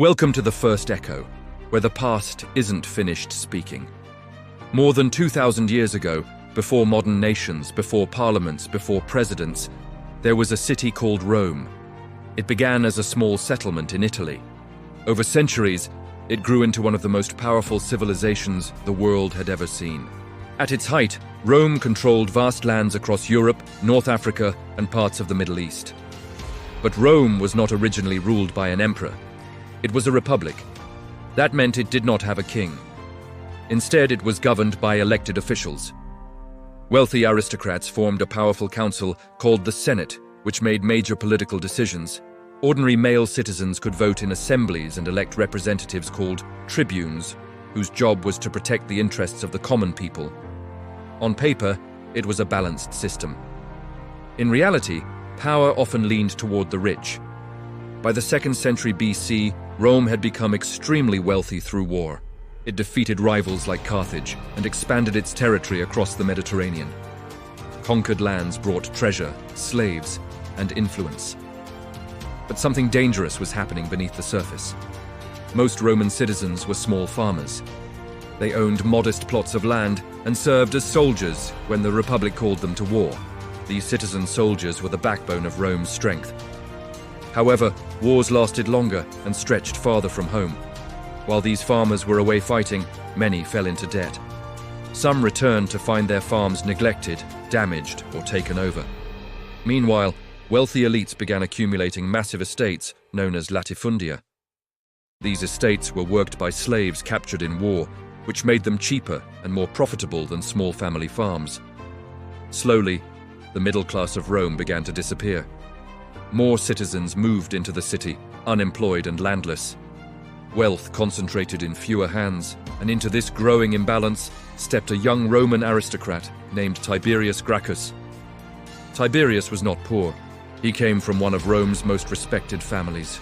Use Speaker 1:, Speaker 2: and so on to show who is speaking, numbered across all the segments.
Speaker 1: Welcome to the first echo, where the past isn't finished speaking. More than 2,000 years ago, before modern nations, before parliaments, before presidents, there was a city called Rome. It began as a small settlement in Italy. Over centuries, it grew into one of the most powerful civilizations the world had ever seen. At its height, Rome controlled vast lands across Europe, North Africa, and parts of the Middle East. But Rome was not originally ruled by an emperor. It was a republic. That meant it did not have a king. Instead, it was governed by elected officials. Wealthy aristocrats formed a powerful council called the Senate, which made major political decisions. Ordinary male citizens could vote in assemblies and elect representatives called tribunes, whose job was to protect the interests of the common people. On paper, it was a balanced system. In reality, power often leaned toward the rich. By the 2nd century BC, Rome had become extremely wealthy through war. It defeated rivals like Carthage and expanded its territory across the Mediterranean. Conquered lands brought treasure, slaves, and influence. But something dangerous was happening beneath the surface. Most Roman citizens were small farmers. They owned modest plots of land and served as soldiers when the Republic called them to war. These citizen soldiers were the backbone of Rome's strength. However, wars lasted longer and stretched farther from home. While these farmers were away fighting, many fell into debt. Some returned to find their farms neglected, damaged, or taken over. Meanwhile, wealthy elites began accumulating massive estates known as latifundia. These estates were worked by slaves captured in war, which made them cheaper and more profitable than small family farms. Slowly, the middle class of Rome began to disappear. More citizens moved into the city, unemployed and landless. Wealth concentrated in fewer hands, and into this growing imbalance stepped a young Roman aristocrat named Tiberius Gracchus. Tiberius was not poor. He came from one of Rome's most respected families.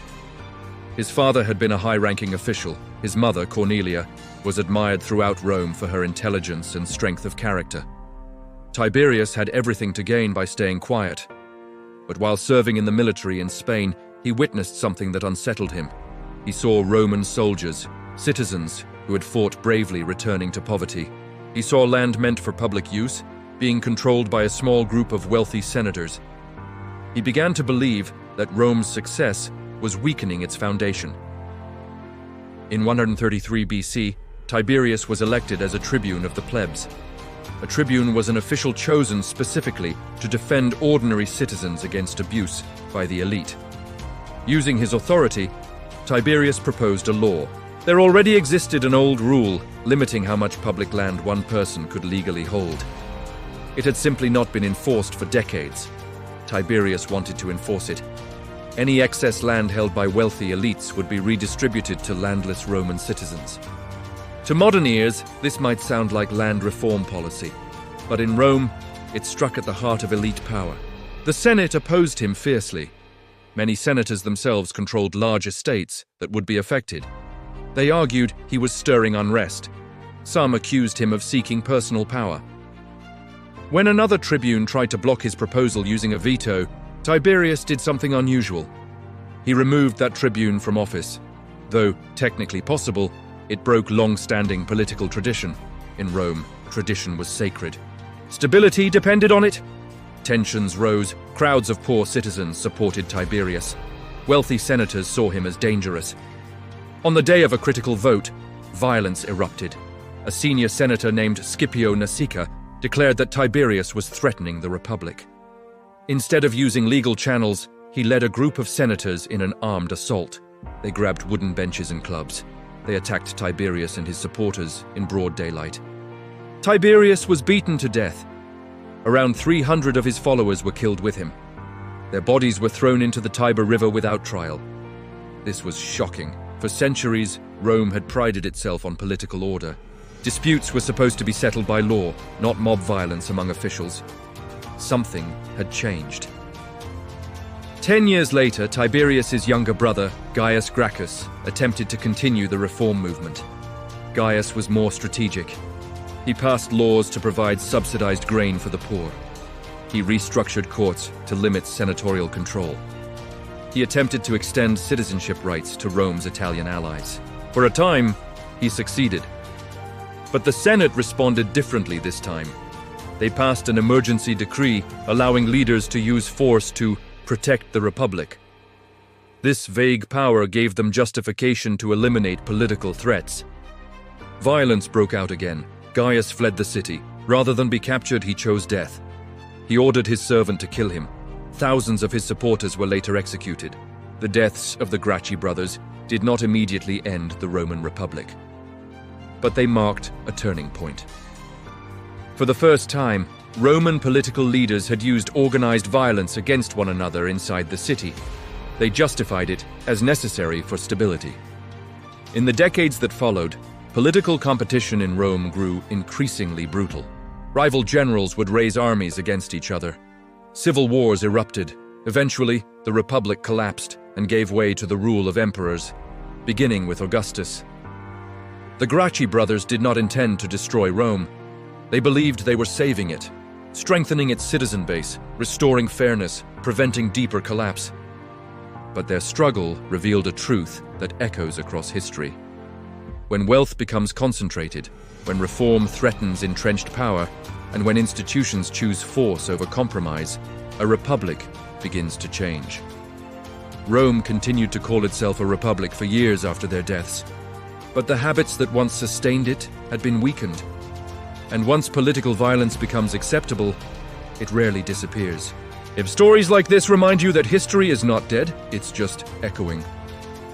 Speaker 1: His father had been a high-ranking official. His mother, Cornelia, was admired throughout Rome for her intelligence and strength of character. Tiberius had everything to gain by staying quiet. But while serving in the military in Spain, he witnessed something that unsettled him. He saw Roman soldiers, citizens who had fought bravely returning to poverty. He saw land meant for public use being controlled by a small group of wealthy senators. He began to believe that Rome's success was weakening its foundation. In 133 BC, Tiberius was elected as a tribune of the plebs. A tribune was an official chosen specifically to defend ordinary citizens against abuse by the elite. Using his authority, Tiberius proposed a law. There already existed an old rule limiting how much public land one person could legally hold. It had simply not been enforced for decades. Tiberius wanted to enforce it. Any excess land held by wealthy elites would be redistributed to landless Roman citizens. To modern ears, this might sound like land reform policy, but in Rome, it struck at the heart of elite power. The Senate opposed him fiercely. Many senators themselves controlled large estates that would be affected. They argued he was stirring unrest. Some accused him of seeking personal power. When another tribune tried to block his proposal using a veto, Tiberius did something unusual. He removed that tribune from office. Though technically possible, it broke long-standing political tradition. In Rome, tradition was sacred. Stability depended on it. Tensions rose. Crowds of poor citizens supported Tiberius. Wealthy senators saw him as dangerous. On the day of a critical vote, violence erupted. A senior senator named Scipio Nasica declared that Tiberius was threatening the Republic. Instead of using legal channels, he led a group of senators in an armed assault. They grabbed wooden benches and clubs. They attacked Tiberius and his supporters in broad daylight. Tiberius was beaten to death. Around 300 of his followers were killed with him. Their bodies were thrown into the Tiber River without trial. This was shocking. For centuries, Rome had prided itself on political order. Disputes were supposed to be settled by law, not mob violence among officials. Something had changed. 10 years later, Tiberius's younger brother, Gaius Gracchus, attempted to continue the reform movement. Gaius was more strategic. He passed laws to provide subsidized grain for the poor. He restructured courts to limit senatorial control. he attempted to extend citizenship rights to Rome's Italian allies. For a time, he succeeded. But the Senate responded differently this time. They passed an emergency decree allowing leaders to use force to protect the Republic. This vague power gave them justification to eliminate political threats. Violence broke out again. Gaius fled the city. Rather than be captured, he chose death. He ordered his servant to kill him. Thousands of his supporters were later executed. The deaths of the Gracchi brothers did not immediately end the Roman Republic, but they marked a turning point. For the first time, Roman political leaders had used organized violence against one another inside the city. They justified it as necessary for stability. In the decades that followed, political competition in Rome grew increasingly brutal. Rival generals would raise armies against each other. Civil wars erupted. Eventually, the Republic collapsed and gave way to the rule of emperors, beginning with Augustus. The Gracchi brothers did not intend to destroy Rome. They believed they were saving it, strengthening its citizen base, restoring fairness, preventing deeper collapse. But their struggle revealed a truth that echoes across history. When wealth becomes concentrated, when reform threatens entrenched power, and when institutions choose force over compromise, a republic begins to change. Rome continued to call itself a republic for years after their deaths, but the habits that once sustained it had been weakened. And once political violence becomes acceptable, it rarely disappears. If stories like this remind you that history is not dead, it's just echoing,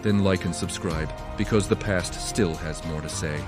Speaker 1: then like and subscribe, because the past still has more to say.